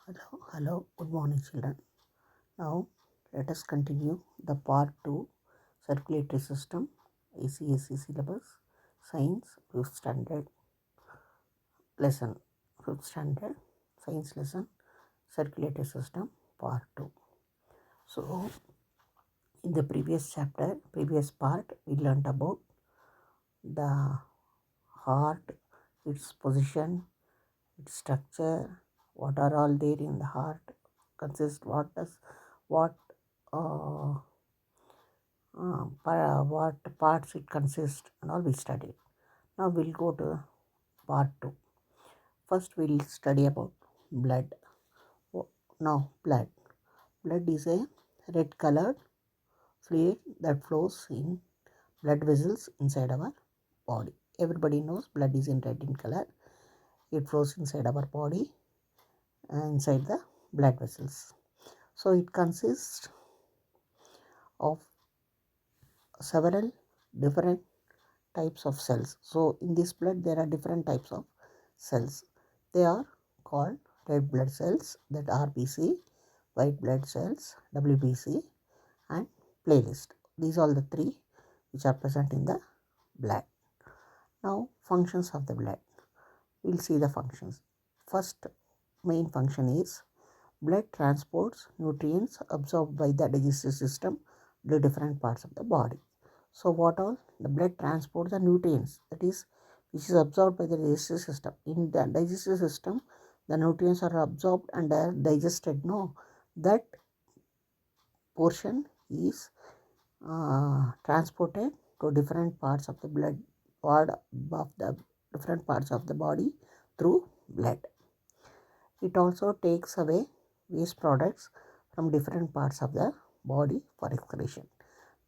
Hello, good morning, children. Now, let us continue the part 2 circulatory system, ACSC syllabus, science, 5th standard lesson, 5th standard science lesson, circulatory system, part 2. So, in the previous part, we learnt about the heart, its position, its structure, what are all there in the heart, what uh, what parts it consists, and all we studied. Now we'll go to part 2. First we'll study about blood. Now blood is a red colored fluid that flows in blood vessels inside our body. Everybody knows blood is in red in color. It flows inside our body inside the blood vessels. So it consists of several different types of cells. So in this blood there are different types of cells. They are called red blood cells, that RBC, white blood cells, WBC, and platelets. These are the three which are present in the blood. Now functions of the blood. We'll see the functions. First main function is blood transports nutrients absorbed by the digestive system to different parts of the body. So what all? The blood transports the nutrients, that is, which is absorbed by the digestive system. In the digestive system, the nutrients are absorbed and are digested. No, that portion is transported to different parts of the different parts of the body through blood. It also takes away waste products from different parts of the body for excretion.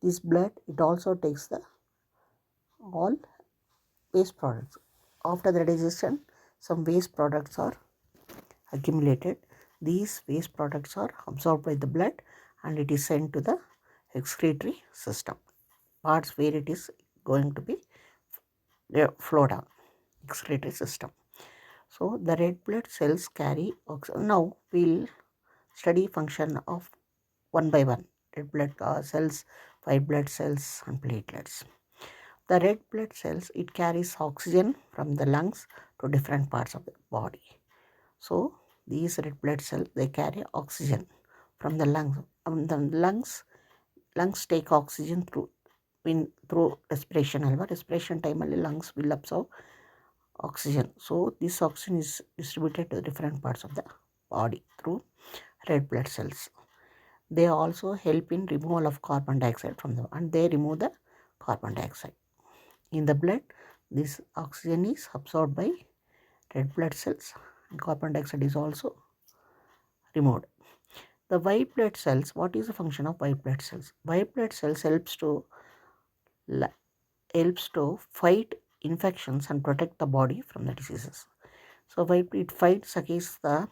This blood, it also takes the all waste products. After the digestion, some waste products are accumulated. These waste products are absorbed by the blood and it is sent to the excretory system, parts where it is going to be flow down, excretory system. So the red blood cells carry oxygen. Now we'll study function of one by one. Red blood cells, white blood cells, and platelets. The red blood cells, it carries oxygen from the lungs to different parts of the body. So these red blood cells, they carry oxygen from the lungs. The lungs take oxygen through respiration. Respiration time lungs will absorb oxygen. So this oxygen is distributed to different parts of the body through red blood cells. They also help in removal of carbon dioxide from them, and they remove the carbon dioxide. In the blood, this oxygen is absorbed by red blood cells and carbon dioxide is also removed. The white blood cells, what is the function of white blood cells? White blood cells helps to fight infections and protect the body from the diseases. So it fights against the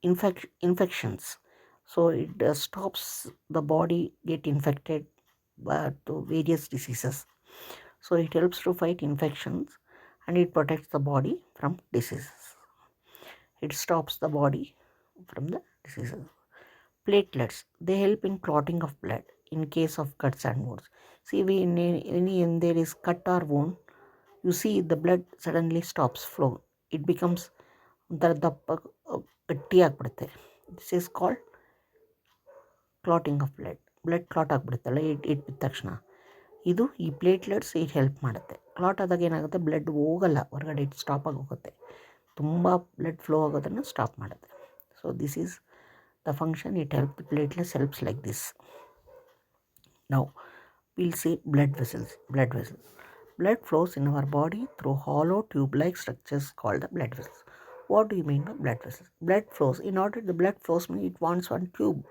infections. So it stops the body get infected to various diseases. So it helps to fight infections and it protects the body from diseases. It stops the body from the diseases. Platelets, they help in clotting of blood in case of cuts and wounds. See, when there is cut or wound, you see the blood suddenly stops flow. It becomes ಗಟ್ಟಿಯಾಗ್ಬಿಡುತ್ತೆ. This is called clotting of blood. Blood clot ಆಗಿಬಿಡುತ್ತಲ್ಲ ಇಟ್ಬಿದ ತಕ್ಷಣ, ಇದು ಈ platelets ಇದು help ಮಾಡುತ್ತೆ. Clot ಆದಾಗ ಏನಾಗುತ್ತೆ, ಬ್ಲಡ್ ಹೋಗಲ್ಲ ಹೊರಗಡೆ, ಇಟ್ಟು ಸ್ಟಾಪ್ ಆಗಿ ಹೋಗುತ್ತೆ. ತುಂಬ ಬ್ಲಡ್ ಫ್ಲೋ ಆಗೋದನ್ನು ಸ್ಟಾಪ್ ಮಾಡುತ್ತೆ. So this is the function. It help the platelets helps like this. Now we'll see blood vessels. Blood flows in our body through hollow tube-like structures called the blood vessels. What do you mean by blood vessels? Blood flows. In order the blood flows, it wants one tube.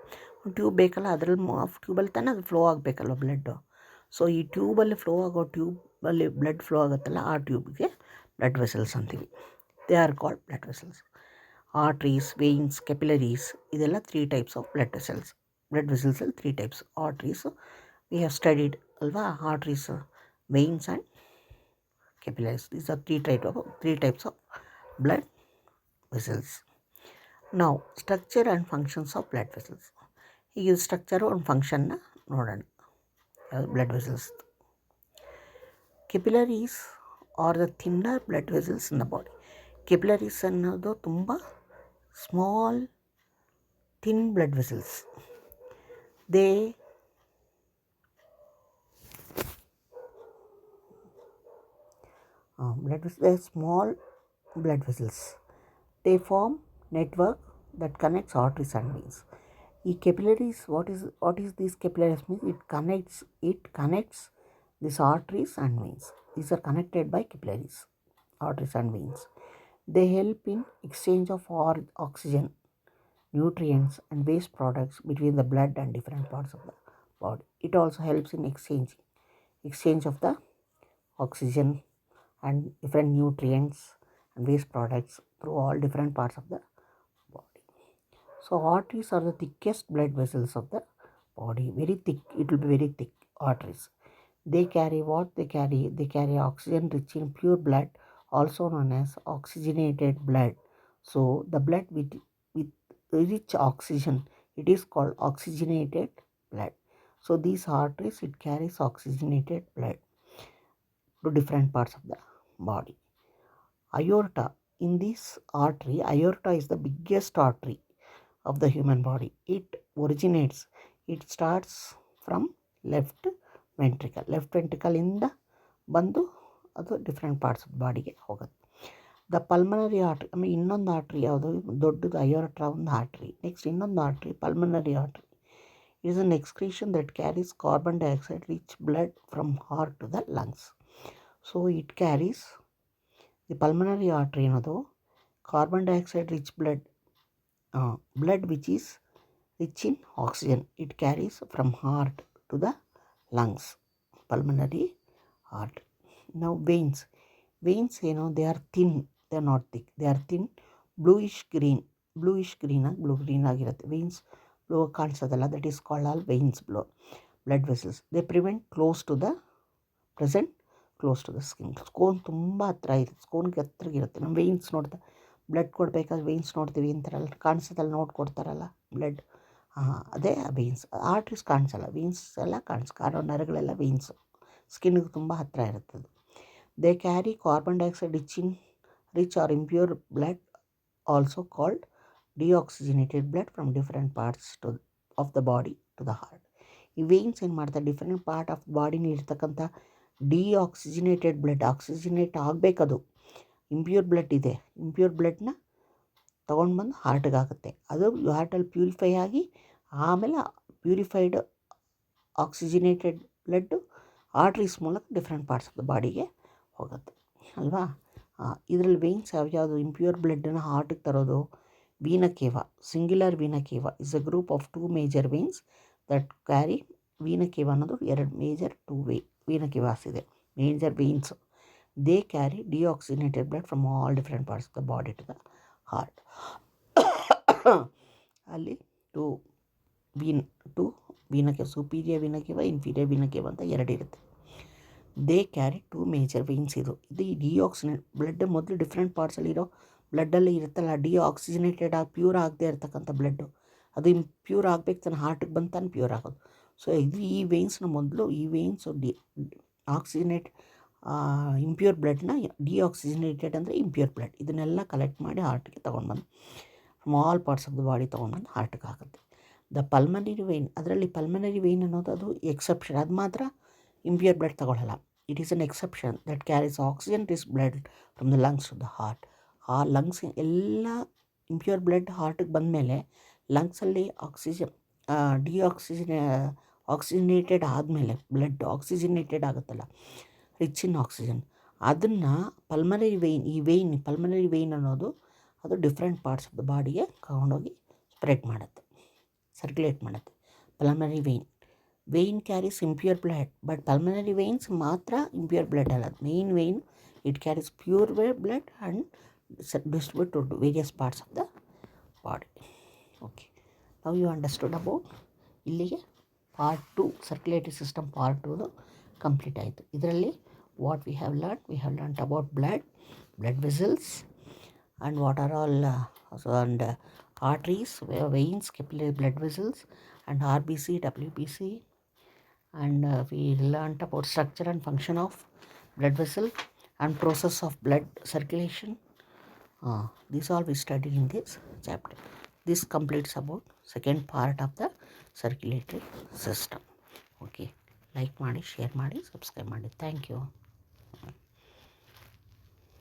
ಒಂದು tube ಬೇಕಲ್ಲ, ಅದರಲ್ಲಿ ಟ್ಯೂಬಲ್ಲಿ ತಾನೇ ಅದು flow ಆಗಬೇಕಲ್ಲ blood. So ಈ ಟ್ಯೂಬಲ್ಲಿ flow ಆಗೋ ಟ್ಯೂಬಲ್ಲಿ blood flow ಆಗುತ್ತಲ್ಲ, ಆ ಟ್ಯೂಬ್ಗೆ ಬ್ಲಡ್ ವೆಸಲ್ಸ್ ಅಂತೀವಿ. They are called blood vessels. Arteries, veins, capillaries, ಇದೆಲ್ಲ 3 types of blood vessels. Blood ವೆಸಲ್ಸಲ್ಲಿ 3 types. Arteries we have studied alva, arteries, veins and capillaries. These are three types of blood vessels. ನಾವು structure and functions of blood vessels. ಈಗ structure ಒಂದು ಫಂಕ್ಷನ್ನ ನೋಡೋಣ. Blood vessels capillaries are the thinner blood vessels in the body. Capillaries ಅನ್ನೋದು ತುಂಬ small thin blood vessels. They small blood vessels. They form network that connects arteries and veins. ಈ capillaries, what is these capillaries means? It connects these arteries and veins. These are connected by capillaries, arteries and veins. They help in exchange of oxygen, nutrients and waste products between the blood and different parts of the body. It also helps in exchange of the oxygen and different nutrients and waste products through all different parts of the body. So arteries are the thickest blood vessels of the body. Very thick, it will be very thick arteries. They carry what? They carry oxygen rich in pure blood, also known as oxygenated blood. So the blood with rich oxygen, it is called oxygenated blood. So these arteries, it carries oxygenated blood to different parts of the body. Aorta. In this artery, aorta is the biggest artery of the human body. It starts from left ventricle ಇಂದ ಬಂದು ಅದು different parts of ಬಾಡಿಗೆ ಹೋಗುತ್ತೆ. The pulmonary artery, ಆಮೇಲೆ ಇನ್ನೊಂದು artery ಯಾವುದು ದೊಡ್ಡದು, aorta ಒಂದು ಆರ್ಟ್ರಿ. ನೆಕ್ಸ್ಟ್ ಇನ್ನೊಂದು artery pulmonary artery. It is an excretion that carries carbon dioxide rich blood from heart to the lungs. So it carries, the pulmonary artery ಅನ್ನೋದು carbon dioxide rich blood which is rich in oxygen. It carries from heart to the lungs, pulmonary artery. Now veins ಏನು, they are thin, they are not thick, they are thin, bluish green blue green ಆಗಿರುತ್ತೆ. veins blue ಕಾಣಿಸೋದಲ್ಲ, that is called all veins, blood vessels. they close to the skin. Scone ತುಂಬ ಹತ್ರ ಇರುತ್ತೆ, ಸ್ಕೋನ್ಗೆ ಹತ್ರಗಿರುತ್ತೆ. ನಮ್ಮ veins ನೋಡ್ತಾ blood ಕೊಡಬೇಕಾದ್ರೆ veins ನೋಡ್ತೀವಿ ಅಂತಾರಲ್ಲ, ಕಾಣಿಸೋದಲ್ಲ, ನೋಟ್ ಕೊಡ್ತಾರಲ್ಲ ಬ್ಲಡ್, ಅದೇ ವೆಯ್ನ್ಸ್. ಆರ್ಟ್ರೀಸ್ ಕಾಣಿಸಲ್ಲ, ವೆಯ್ನ್ಸ್ ಎಲ್ಲ ಕಾಣೋ ನರಗಳೆಲ್ಲ ವೆಯ್ನ್ಸು, ಸ್ಕಿನ್ನಿಗೆ ತುಂಬ ಹತ್ತಿರ ಇರುತ್ತದೆ. They carry carbon dioxide rich or impure blood, also called deoxygenated blood from different parts of the body to the heart. ಈ ವೆಯ್ನ್ಸ್ ಏನು ಮಾಡ್ತಾರೆ, ಡಿಫರೆಂಟ್ ಪಾರ್ಟ್ ಆಫ್ ಬಾಡಿನಲ್ಲಿ ಇರ್ತಕ್ಕಂಥ ಡಿಆಕ್ಸಿಜಿನೇಟೆಡ್ ಬ್ಲಡ್, ಆಕ್ಸಿಜಿನೇಟ್ ಆಗಬೇಕದು, ಇಂಪ್ಯೂರ್ ಬ್ಲಡ್ ಇದೆ, ಇಂಪ್ಯೂರ್ ಬ್ಲಡ್ನ ತೊಗೊಂಡು ಬಂದು ಹಾರ್ಟಿಗೆ ಆಗುತ್ತೆ. ಅದು ಹಾರ್ಟಲ್ಲಿ ಪ್ಯೂರಿಫೈ ಆಗಿ ಆಮೇಲೆ ಪ್ಯೂರಿಫೈಡ್ ಆಕ್ಸಿಜಿನೇಟೆಡ್ ಬ್ಲಡ್ಡು ಆರ್ಟ್ರೀಸ್ ಮೂಲಕ ಡಿಫ್ರೆಂಟ್ ಪಾರ್ಟ್ಸ್ ಆಫ್ ದ ಬಾಡಿಗೆ ಹೋಗುತ್ತೆ ಅಲ್ವಾ. ಇದರಲ್ಲಿ ವೆಯ್ನ್ಸ್ ಯಾವ್ಯಾವುದು, ಇಂಪ್ಯೂರ್ ಬ್ಲಡ್ಡನ್ನು ಹಾರ್ಟಿಗೆ ತರೋದು vena cava, singular vena cava is a group of 2 major veins that carry. Vena cava ಅನ್ನೋದು 2 ಮೇಜರ್ ವೀನಾ ಕೇವಾಸ್ ಇದೆ, major veins. They carry deoxygenated blood from all different parts of the body to the heart. ಅಲ್ಲಿ two vena cava, superior vena cava, inferior vena cava ಅಂತ 2 ಇರುತ್ತೆ. They carry 2 major veins. ಇದು deoxygenate blood ಮೊದಲು different ಪಾರ್ಟ್ಸಲ್ಲಿರೋ ಬ್ಲಡ್ಡಲ್ಲಿ ಇರುತ್ತಲ್ಲ, deoxygenated ಆಗಿ pure ಆಗದೆ ಇರ್ತಕ್ಕಂಥ blood, ಅದು ಪ್ಯೂರ್ ಆಗಬೇಕು, ತಾನು ಹಾರ್ಟಿಗೆ ಬಂದು ತಾನು ಪ್ಯೂರ್ ಆಗೋದು. ಸೊ ಇದು ಈ ವೆಯ್ನ್ಸ್ನ ಮೊದಲು, ಈ ವೆಯ್ನ್ಸು ಆಕ್ಸಿಜಿನೇಟ್ ಇಂಪ್ಯೂರ್ ಬ್ಲಡ್ನ ಡಿಆಕ್ಸಿಜಿನೇಟೆಡ್ ಅಂದರೆ ಇಂಪ್ಯೂರ್ ಬ್ಲಡ್, ಇದನ್ನೆಲ್ಲ ಕಲೆಕ್ಟ್ ಮಾಡಿ ಹಾರ್ಟಿಗೆ ತೊಗೊಂಡ್ಬಂದು from all parts of the body ತೊಗೊಂಡ್ಬಂದು ಹಾರ್ಟಿಗೆ ಆಗುತ್ತೆ. ದ ಪಲ್ಮನರಿ ವೆಯ್ನ್, ಅದರಲ್ಲಿ ಪಲ್ಮನರಿ ವೆಯ್ನ್ ಅನ್ನೋದು ಅದು ಎಕ್ಸೆಪ್ಷನ್, ಅದು ಮಾತ್ರ ಇಂಪ್ಯೂರ್ ಬ್ಲಡ್ ತಗೊಳ್ಳಲ್ಲ. It is an exception that carries oxygen rich blood from the lungs to the heart. ಆ ಲಂಗ್ಸ್ ಎಲ್ಲ ಇಂಪ್ಯೂರ್ ಬ್ಲಡ್ ಹಾರ್ಟಿಗೆ ಬಂದಮೇಲೆ ಲಂಗ್ಸಲ್ಲಿ ಆಕ್ಸಿಜಿನೇಟೆಡ್ ಆದಮೇಲೆ ಬ್ಲಡ್ ಆಕ್ಸಿಜಿನೇಟೆಡ್ ಆಗುತ್ತಲ್ಲ, ರಿಚ್ ಇನ್ ಆಕ್ಸಿಜನ್, ಅದನ್ನು ಪಲ್ಮನರಿ ವೆಯ್ನ್ ಅನ್ನೋದು ಅದು ಡಿಫ್ರೆಂಟ್ ಪಾರ್ಟ್ಸ್ ಆಫ್ ದ ಬಾಡಿಗೆ ತಗೊಂಡೋಗಿ ಸರ್ಕ್ಯುಲೇಟ್ ಮಾಡುತ್ತೆ. Pulmonary vein carries impure blood, but pulmonary veins ಮಾತ್ರ ಇಂಪ್ಯೂರ್ ಬ್ಲಡ್ ಅಲ್ಲ, main vein it carries pure blood and distribute to various parts of the body. Okay, now you understood about ಇಲ್ಲಿಗೆ part 2 circulatory system part 2 complete ಆಯಿತು. ಇದರಲ್ಲಿ what we have learn about blood vessels and what are all So, and arteries, veins, capillary blood vessels, and RBC, WBC, and we learnt about structure and function of blood vessel and process of blood circulation. These all we studied in this chapter. This completes about second part of the circulatory system. Okay, like ಮಾಡಿ, share ಮಾಡಿ, subscribe ಮಾಡಿ. Thank you.